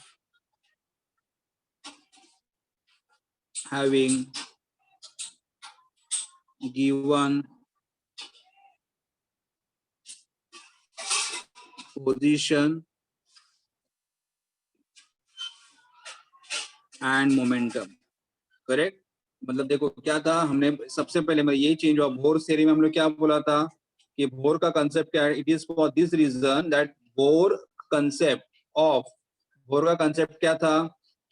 having given position and momentum. Correct. मतलब देखो क्या था, हमने सबसे पहले मतलब यही change हुआ बोर थ्योरी में। हम लोग क्या बोला था कि बोर का कंसेप्ट क्या है, it is for this reason that Bohr concept of, Bohr का कंसेप्ट क्या था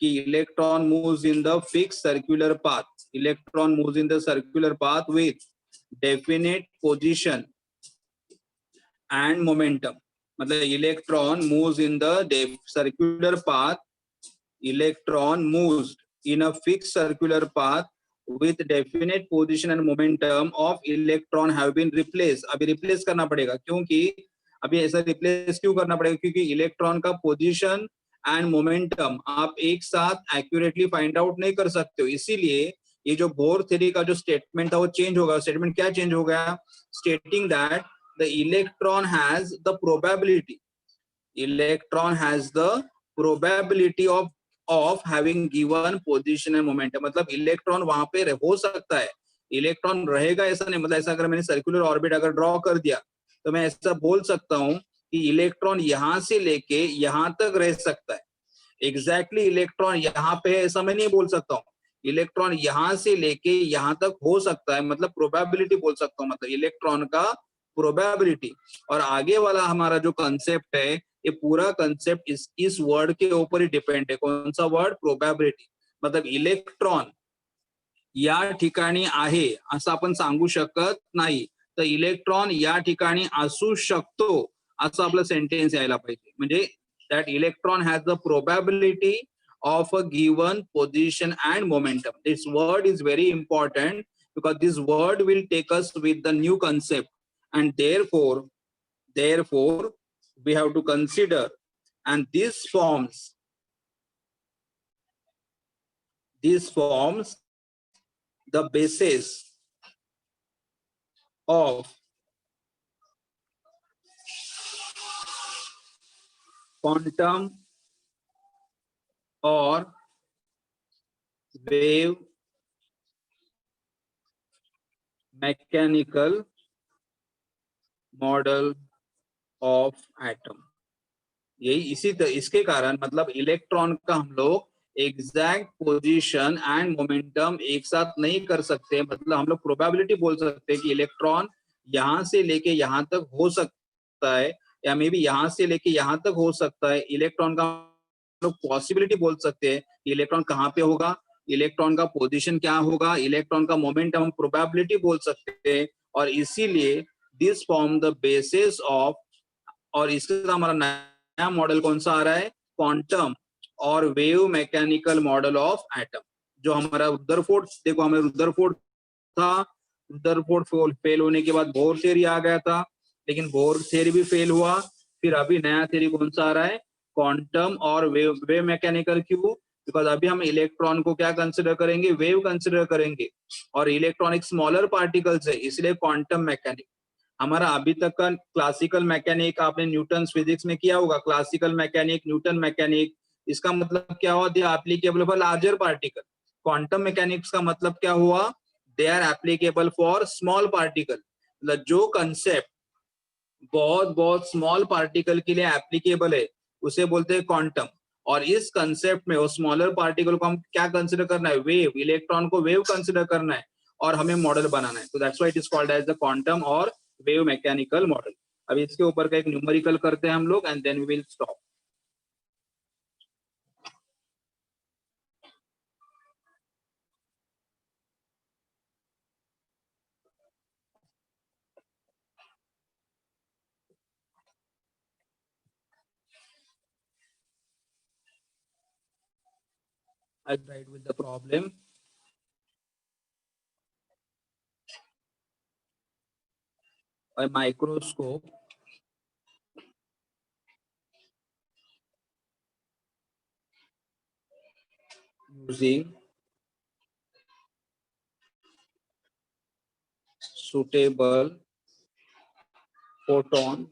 कि electron moves in the fix circular path, electron moves in the circular path with definite position and momentum. मतलब electron moves in the circular path, electron moves in a fixed circular path with definite position and momentum of electron have been replaced। अभी replace करना पड़ेगा, क्योंकि अभी ऐसा replace क्यों करना पड़ेगा, क्योंकि इलेक्ट्रॉन का पोजीशन एंड मोमेंटम आप एक साथ एक्यूरेटली फाइंड आउट नहीं कर सकते हो। इसीलिए ये जो बोर थ्योरी का जो स्टेटमेंट था वो चेंज होगा। स्टेटमेंट क्या चेंज हो गया, stating that the electron has the probability, electron has the probability of having given position and momentum. मतलब इलेक्ट्रॉन वहां पे हो सकता है, इलेक्ट्रॉन रहेगा ऐसा नहीं। मतलब ऐसा अगर मैंने सर्कुलर ऑर्बिट अगर ड्रॉ कर दिया तो मैं ऐसा बोल सकता हूं कि इलेक्ट्रॉन यहां से लेके यहां तक रह सकता है। एग्जैक्टली इलेक्ट्रॉन यहाँ पे है ऐसा मैं नहीं बोल सकता हूँ, इलेक्ट्रॉन यहां से लेके यहां तक हो सकता है, मतलब प्रोबेबिलिटी बोल सकता हूँ, मतलब इलेक्ट्रॉन का प्रोबेबिलिटी। और आगे वाला हमारा जो कंसेप्ट है, ये पूरा कंसेप्ट इस वर्ड के ऊपर ही डिपेंड है। कौन सा वर्ड, प्रोबेबिलिटी। मतलब इलेक्ट्रॉन या ठिकाणी आहे असं आपण सांगू शकत नाही, तर इलेक्ट्रॉन या ठिकाणी असू शकतो असं आपलं सेंटेन्स यायला पाहिजे। म्हणजे that electron has the probability of a given position and momentum. This word is very important because this word will take us with the new concept, and therefore we have to consider, and this forms the basis of quantum or wave mechanical model of atom। यही इसके कारण मतलब electron का हम लोग exact position and momentum एक साथ नहीं कर सकते। मतलब हम लोग प्रोबेबिलिटी बोल सकते हैं कि इलेक्ट्रॉन यहां से लेके यहां तक हो सकता है, या मे बी यहां से लेके यहां तक हो सकता है। इलेक्ट्रॉन का हम लोग पॉसिबिलिटी बोल सकते हैं कि इलेक्ट्रॉन कहाँ पे होगा, इलेक्ट्रॉन का पोजिशन क्या होगा, इलेक्ट्रॉन का मोमेंटम हम प्रोबेबिलिटी बोल सकते हैं। और इसीलिए this form the basis of, और इसके साथ हमारा नया मॉडल कौन सा आ रहा है, क्वांटम और wave mechanical model of atom. जो हमारा रुदरफोर्ड, देखो हमें रुदरफोर्ड था, रुदरफोर्ड फेल होने के बाद बोर थ्योरी आ गया था, लेकिन बोर थ्योरी भी फेल हुआ। फिर अभी नया थ्योरी कौन सा आ रहा है, क्वांटम और वेव मैकेनिकल। क्यों, बिकॉज अभी हम इलेक्ट्रॉन को क्या कंसिडर करेंगे, वेव कंसिडर करेंगे, और इलेक्ट्रॉन एक स्मॉलर पार्टिकल्स है, इसलिए क्वांटम मैकेनिक। हमारा अभी तक का क्लासिकल मैकेनिक आपने न्यूटन फिजिक्स में किया होगा, क्लासिकल मैकेनिक, न्यूटन मैकेनिक, इसका मतलब क्या हुआ, they applicable for larger particle. Quantum mechanics का मतलब क्या हुआ, they are applicable for small particle. मतलब जो कंसेप्ट बहुत बहुत स्मॉल पार्टिकल के लिए एप्लीकेबल है उसे बोलते हैं क्वांटम। और इस कंसेप्ट में वो स्मॉलर पार्टिकल को हम क्या कंसिडर करना है, वेव, इलेक्ट्रॉन को वेव कंसिडर करना है और हमें मॉडल बनाना है। तो that's why it is called as the quantum और वेव मैकेनिकल मॉडल। अब इसके ऊपर का एक न्यूमेरिकल करते हैं हम लोग, and then we will stop. I tried with the problem. A microscope using suitable photon,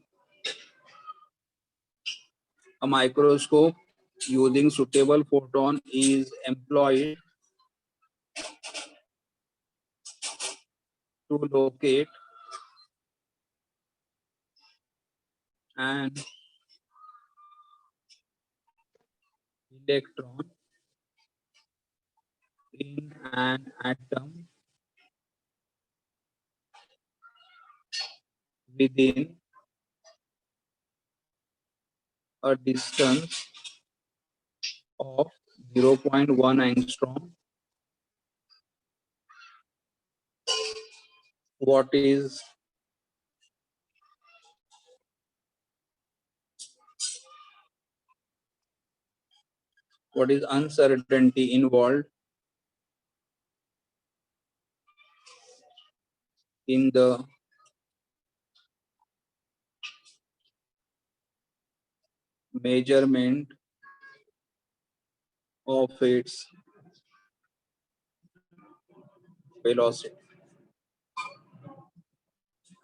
a microscope using suitable photon is employed to locate an electron in an atom within a distance of 0.1 angstrom, what is uncertainty involved in the measurement of its velocity.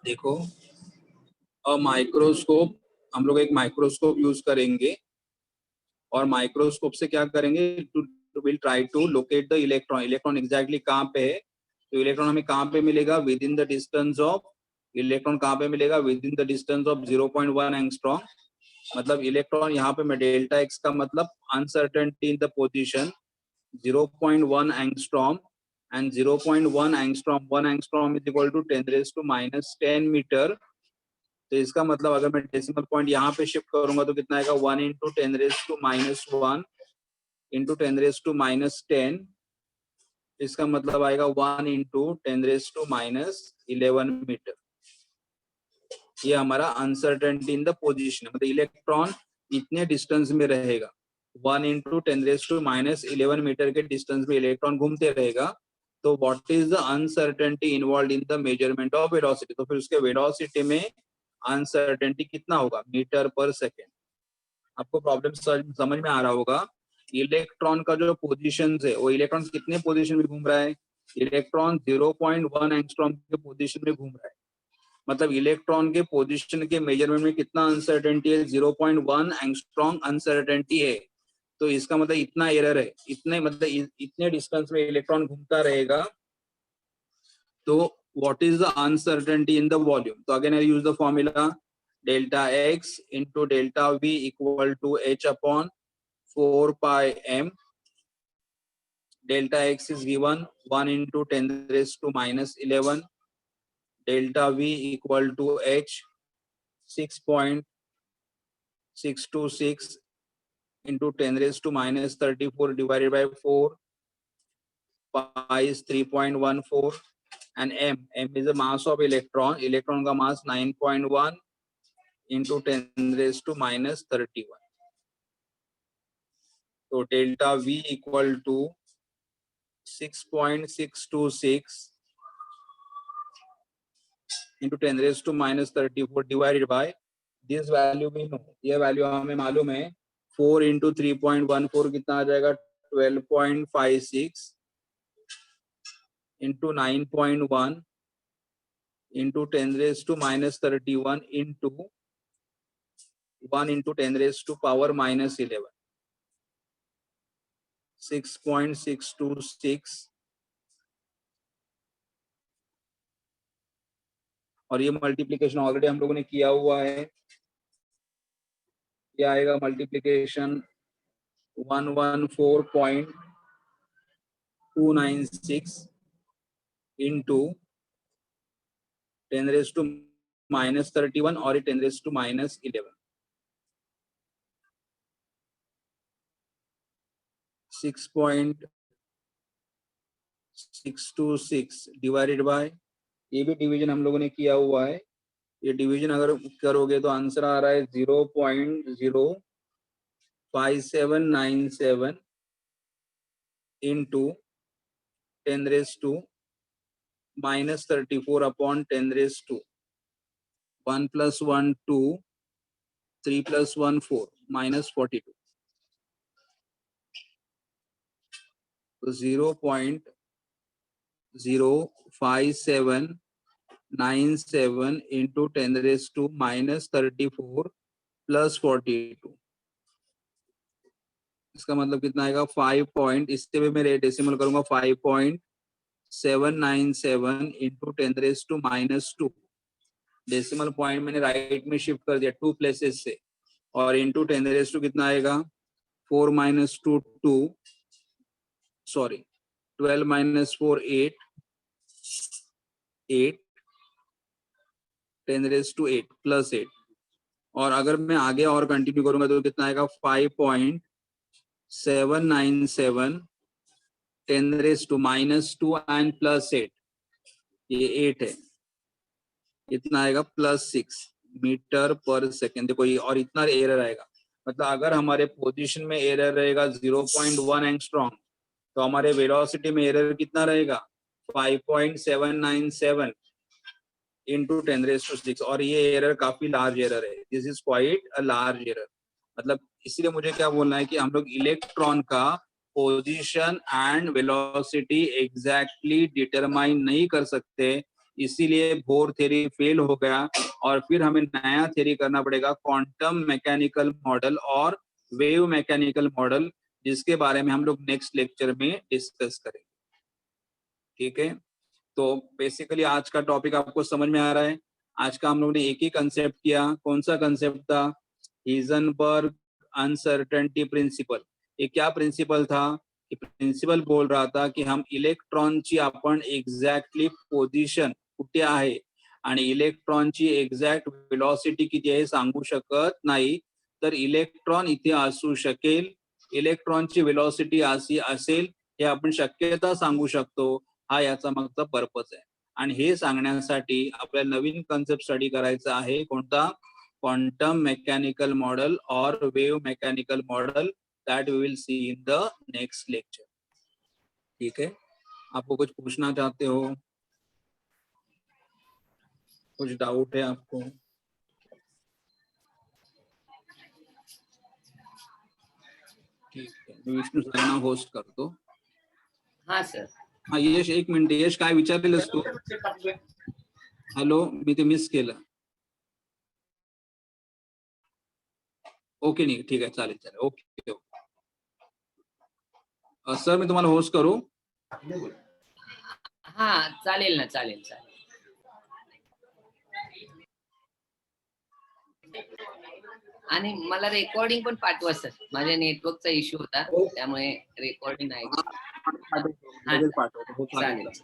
देखो, microscope, हम लोग एक microscope use करेंगे और microscope से क्या करेंगे, to will try to locate the electron. Electron exactly कहाँ पे है, तो इलेक्ट्रॉन हमें कहाँ पे मिलेगा, within the distance of, electron कहाँ पे मिलेगा, within the distance of 0.1 angstrom. मतलब इलेक्ट्रॉन यहाँ पे मैं डेल्टा एक्स का मतलब uncertainty in the position 0.1 angstrom, and 0.1 angstrom, 1 angstrom is equal to 10 raised to minus 10 metre. तो इसका मतलब अगर मैं डेसिमल पॉइंट यहाँ पे शिफ्ट करूंगा तो कितना आएगा, 1 into 10 raise to minus 1 into 10 raise to minus 10. इसका मतलब आएगा 1 into 10 raise to minus 11 metre. ये हमारा अनसर्टेनिटी इन द पोजीशन, मतलब इलेक्ट्रॉन इतने डिस्टेंस में रहेगा, 1 into 10 raise to minus 11 metre के डिस्टेंस में इलेक्ट्रॉन घूमते रहेगा. तो what is the uncertainty involve in the measurement of velocity, तो फिर उसके वेलोसिटी में अनसर्टेनिटी कितना होगा, मीटर पर सेकेंड. आपको प्रॉब्लम समझ में आ रहा होगा. इलेक्ट्रॉन का जो पोजीशन है, वो इलेक्ट्रॉन कितने पोजीशन में घूम रहा है, इलेक्ट्रॉन 0.1 एंगस्ट्रॉम के पोजीशन में घूम रहा है. मतलब इलेक्ट्रॉन के पोजीशन के मेजरमेंट में कितना अनसर्टेनिटी है, 0.1 एंगस्ट्रॉम अनसर्टेनिटी है. तो इसका मतलब इतना एरर है, इतने मतलब इतने डिस्टेंस में इलेक्ट्रॉन घूमता रहेगा. तो what is the uncertainty in the volume? So again I use the formula delta x into delta v equal to h upon 4 pi m. Delta x is given 1 into 10 raised to minus 11. Delta v equal to h 6.626 into 10 raised to minus 34 divided by 4. Pi is 3.14. And m is the mass of electron. Electron का mass 9.1 into 10 raised to minus 31. So delta v equal to 6.626 into 10 raised to minus 34 divided by this value we know. ये value हमें मालूम है. 4 into 3.14 कितना आ जाएगा, 12.56 into 9.1 into 10 raised to minus 31 into 1 into 10 raised to power minus 11. 6.626 और ये multiplication already हम लोगों ने किया हुआ है. ये आएगा multiplication 114.296 into 10 raised to minus 31 और 10 raised to minus 11. 6.626 divided by, ये भी डिवीजन हम लोगों ने किया हुआ है. ये डिवीजन अगर करोगे तो आंसर आ रहा है 0.05797 into 10 raised to minus 34 upon 10 raised to 1 plus 1 2 3 plus 1 4 minus 42. तो 0.05797 into 10 raised to minus 34 plus 42. इसका मतलब कितना आएगा, 5 पॉइंट, इससे भी मैं डेसिमल करूंगा 5.797 into 10 raised to minus 2. Decimal point मैंने राइट में शिफ्ट कर दिया 2 प्लेसेस से, और इंटू 10 रेज टू कितना आएगा, 4 minus 2 2, sorry 12 minus 4 8 8 10 raised to 8 plus 8 और अगर मैं आगे और कंटिन्यू करूंगा तो कितना आएगा 5.797 10 raised to -2 and plus 8 ये 8 है इतना आएगा +6 मीटर पर सेकेंड। देखो ये और इतना एरर आएगा मतलब अगर हमारे पोजीशन में एरर रहेगा 0.1 एंगस्ट्रॉम तो हमारे वेलोसिटी में एरर कितना रहेगा 5.797 into 10 raised to 6 और ये एरर काफी लार्ज एरर है। This is quite a large error. मतलब इसलिए मुझे क्या बोलना है कि हम लोग इलेक्ट्रॉन का position and velocity exactly determine नहीं कर सकते, इसीलिए बोर थ्योरी फेल हो गया और फिर हमें नया थ्योरी करना पड़ेगा क्वांटम मैकेनिकल मॉडल और वेव मैकेनिकल मॉडल, जिसके बारे में हम लोग नेक्स्ट लेक्चर में डिस्कस करेंगे। ठीक है, तो बेसिकली आज का टॉपिक आपको समझ में आ रहा है। आज का हम लोगों ने एक ही कंसेप्ट किया। कौन सा कंसेप्ट था? Heisenberg uncertainty principle. ये क्या प्रिंसिपल था? कि प्रिंसिपल बोल रहा था की हम इलेक्ट्रॉनची आपण एक्झॅक्टली पोझिशन कुठे आहे आणि इलेक्ट्रॉनची एक्झॅक्ट वेलॉसिटी किती आहे सांगू शकत नाही, तर इलेक्ट्रॉन इथे असू शकेल, इलेक्ट्रॉनची वेलॉसिटी अशी असेल हे आपण शक्यता सांगू शकतो। हा याचा मागचा पर्पज आहे आणि हे सांगण्यासाठी आपल्याला नवीन कन्सेप्ट स्टडी करायचा आहे। कोणता? क्वांटम मैकेनिकल मॉडल और wave mechanical model, that we will see in the next lecture. ठीक है, आपको कुछ पूछना चाहते हो? कुछ डाउट है आपको? ठीक है, मी विष्णू सरांना होस्ट करतो। हाँ सर। हा यश, एक मिनिट यश, काय विचारलेलंस तू? हॅलो, मी ते मिस केलं। ओके नाही, ठीक आहे, चालेल चालेल, ओके ओके। सर मी तुम्हाला होस्ट करू? हाँ चालेल ना, चालेल चालेल। आणि मला रेकॉर्डिंग पण पाठवा सर, माझ्या नेटवर्कचा इश्यू होता त्यामुळे रेकॉर्डिंग नाही। लगेच पाठवतो, हो चालेल। चालेल।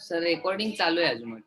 सर रेकॉर्डिंग चालू आहे अजून।